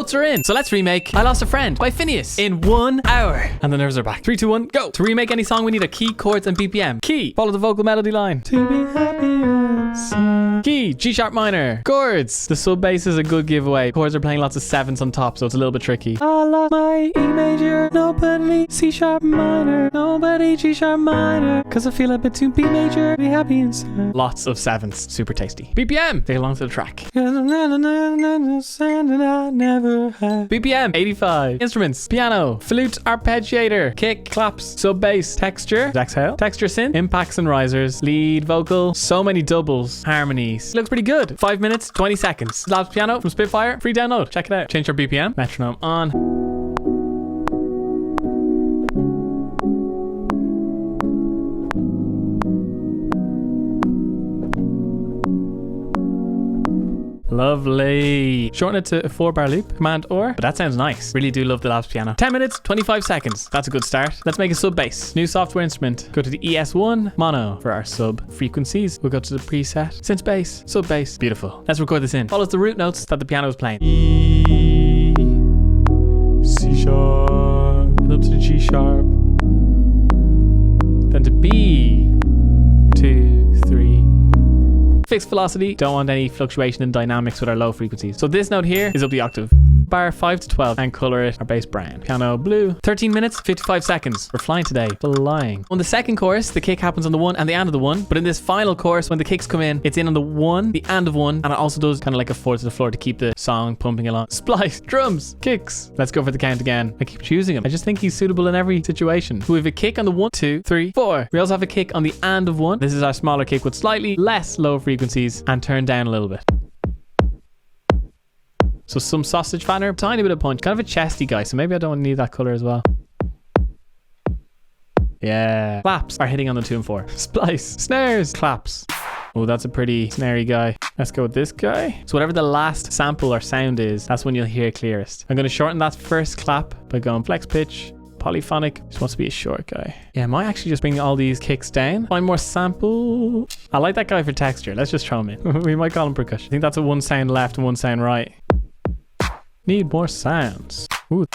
Notes are in. So let's remake I Lost a Friend by Finneas in 1 hour. And the nerves are back. 3, 2, 1, go. To remake any song, we need a key, chords, and BPM. Key, follow the vocal melody line. To be happier. Key, G sharp minor. Chords, the sub bass is a good giveaway. Chords are playing lots of 7s on top, so it's a little bit tricky. I lost my E major, nobody C sharp minor, nobody G sharp minor, cause I feel a bit too B major, be happy inside. Lots of 7s, super tasty. BPM, take along to the track. BPM, 85. Instruments, piano, flute, arpeggiator, kick, claps, sub bass, texture, exhale, texture synth, impacts and risers, lead vocal, so many doubles, harmonies. Looks pretty good. 5 minutes, 20 seconds. Labs piano from Spitfire, free download. Check it out. Change your BPM, metronome on. Lovely. Shorten it to a 4-bar loop, Command or, but that sounds nice. Really do love the Labs piano. 10 minutes, 25 seconds. That's a good start. Let's make a sub bass. New software instrument. Go to the ES1 mono for our sub frequencies. We'll go to the preset. Synth bass, sub bass. Beautiful. Let's record this in. Follows the root notes that the piano is playing. E, C sharp, and up to the G sharp. Then to B, 2, 3. Fixed velocity, don't want any fluctuation in dynamics with our low frequencies. So this note here is up the octave. Bar 5 to 12 and color it our bass brown. Piano blue. 13 minutes, 55 seconds. We're flying today. Flying. On the second chorus, the kick happens on the 1 and the and of the 1. But in this final chorus, when the kicks come in, it's in on the 1, the and of 1, and it also does kind of like a 4 to the floor to keep the song pumping along. Splice, drums, kicks. Let's go for the count again. I keep choosing him. I just think he's suitable in every situation. We have a kick on the 1, 2, 3, 4. We also have a kick on the and of 1. This is our smaller kick with slightly less low frequencies and turned down a little bit. So some sausage fanner, tiny bit of punch, kind of a chesty guy, so maybe I don't need that color as well. Yeah. Claps are hitting on the 2 and 4. Splice, snares, claps. Oh, that's a pretty snarey guy. Let's go with this guy. So whatever the last sample or sound is, that's when you'll hear clearest. I'm going to shorten that first clap by going flex pitch, polyphonic. Just wants to be a short guy. Yeah, I might actually just bring all these kicks down. Find more sample. I like that guy for texture. Let's just throw him in. We might call him percussion. I think that's a 1 sound left and 1 sound right. Need more sounds. Ooh,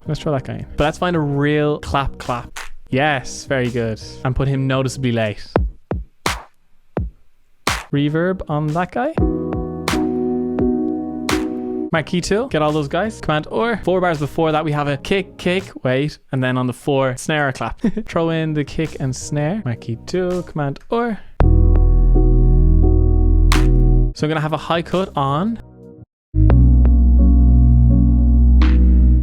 let's try that guy in. But let's find a real clap. Yes, very good. And put him noticeably late. Reverb on that guy. Marquee tool, get all those guys. Command or. 4 bars before that we have a kick, wait, and then on the 4, snare or clap. Throw in the kick and snare. Marquee tool, command or. So I'm gonna have a high cut on.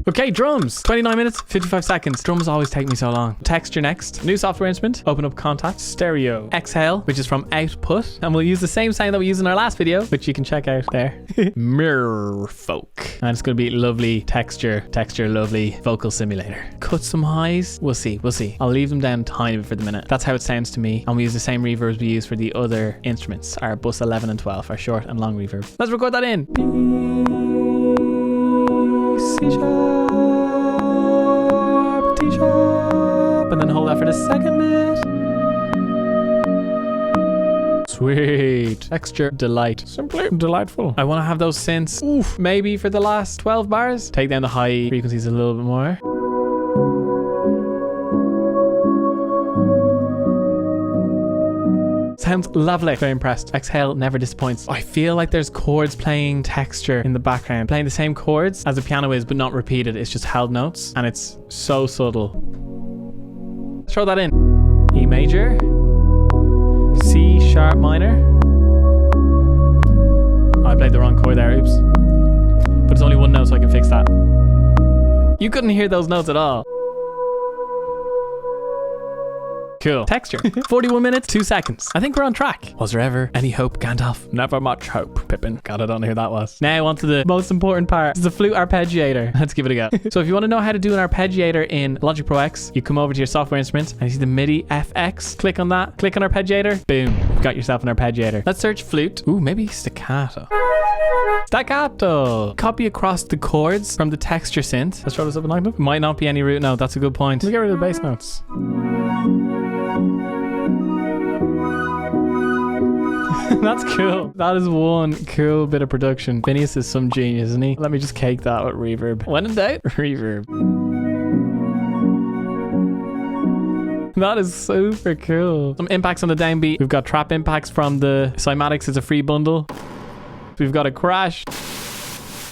Okay, drums. 29 minutes, 55 seconds. Drums always take me so long. Texture next. New software instrument. Open up contact. Stereo. Exhale, which is from output. And we'll use the same sound that we used in our last video, which you can check out there. Mirror folk. And it's going to be lovely texture, lovely vocal simulator. Cut some highs. We'll see. I'll leave them down tiny bit for the minute. That's how it sounds to me. And we use the same reverbs we use for the other instruments. Our bus 11 and 12, our short and long reverb. Let's record that in. C sharp, D sharp, and then hold that for the second bit. Sweet. Texture, delight. Simply delightful. I want to have those synths. Oof, maybe for the last 12 bars. Take down the high frequencies a little bit more. Sounds lovely. Very impressed. Exhale never disappoints. I feel like there's chords playing texture in the background. Playing the same chords as the piano is, but not repeated. It's just held notes and it's so subtle. Let's throw that in. E major. C sharp minor. Oh, I played the wrong chord there. Oops. But it's only 1 note, so I can fix that. You couldn't hear those notes at all. Cool. Texture. 41 minutes, 2 seconds. I think we're on track. Was there ever any hope, Gandalf? Never much hope, Pippin. God, I don't know who that was. Now on to the most important part. It's the flute arpeggiator. Let's give it a go. So if you want to know how to do an arpeggiator in Logic Pro X, you come over to your software instrument and you see the MIDI FX. Click on that. Click on arpeggiator. Boom. You've got yourself an arpeggiator. Let's search flute. Ooh, maybe staccato. Staccato. Copy across the chords from the texture synth. Let's try this up an octave. Might not be any root note. That's a good point. Let me get rid of the bass notes. That's cool. That is one cool bit of production. Finneas is some genius, isn't he? Let me just cake that with reverb. When in doubt, reverb. That is super cool. Some impacts on the downbeat. We've got trap impacts from the cymatics. It's a free bundle. We've got a crash.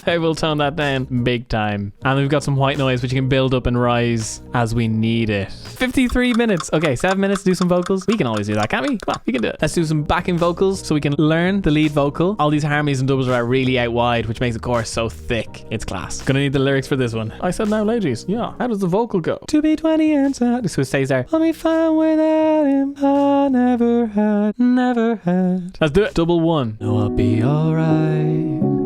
I will tone that down big time. And we've got some white noise, which you can build up and rise as we need it. 53 minutes. Okay, 7 minutes to do some vocals. We can always do that, can't we? Come on, we can do it. Let's do some backing vocals so we can learn the lead vocal. All these harmonies and doubles are really out wide, which makes the chorus so thick. It's class. Gonna need the lyrics for this one. I said now, ladies. Yeah. How does the vocal go? To be 20 and sad. So it stays there. I'll be fine without him. I never had. Let's do it. Double one. No, I'll be alright.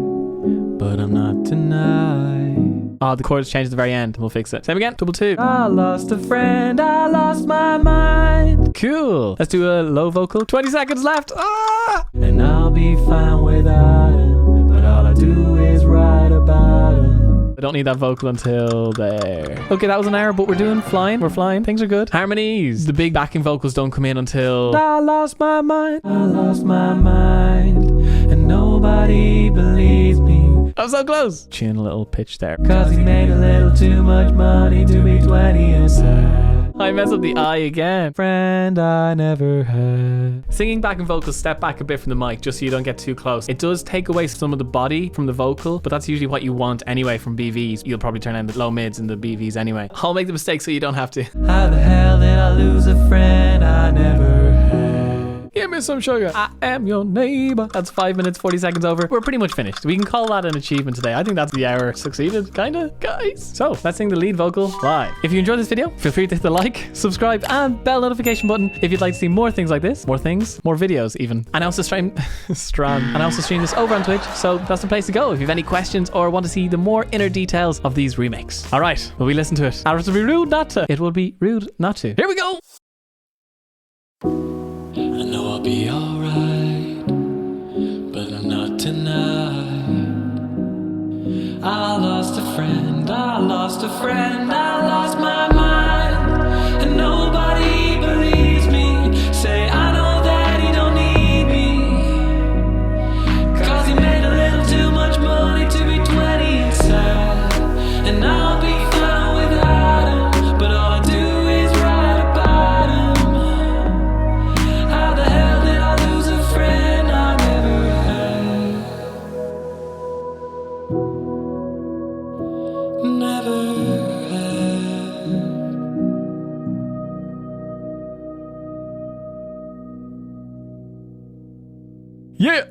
But I'm not tonight. Oh, the chords changed at the very end. We'll fix it. Same again. Double two. I lost a friend. I lost my mind. Cool. Let's do a low vocal. 20 seconds left. Ah! And I'll be fine without him. But all I do is write about him. I don't need that vocal until there. Okay, that was an hour, but we're doing flying. We're flying. Things are good. Harmonies. The big backing vocals don't come in until I lost my mind. I lost my mind. And nobody believes me. I'm so close. Tune a little pitch there. Cause he made a little too much money to be 20 and sad. I mess up the I again. Friend I never had. Singing backing vocals, step back a bit from the mic just so you don't get too close. It does take away some of the body from the vocal, but that's usually what you want anyway from BVs. You'll probably turn on the low mids and the BVs anyway. I'll make the mistake so you don't have to. How the hell did I lose a friend I never had? Give me some sugar. I am your neighbor. That's 5 minutes, 40 seconds over. We're pretty much finished. We can call that an achievement today. I think that's the hour succeeded, kinda, guys. So let's sing the lead vocal live. If you enjoyed this video, feel free to hit the like, subscribe, and bell notification button if you'd like to see more things like this, more things, more videos even. And I also stream this over on Twitch, so that's the place to go if you have any questions or want to see the more inner details of these remakes. All right, will we listen to it? Or it would be rude not to. It would be rude not to. Here we go. I know I'll be alright, but I'm not tonight. I lost a friend, I lost a friend, I lost my mind. And nobody believes me, say I know that he don't need me. Cause he made a little too much money to be 20 and sad. And I'll be fine without him, but all I do is write about him. How the hell did I lose a friend I never had? Never had. Yeah.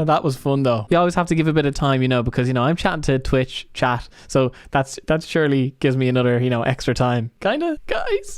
That was fun though. You always have to give a bit of time, you know, because, you know, I'm chatting to Twitch chat. So that surely gives me another, you know, extra time. Kinda, guys.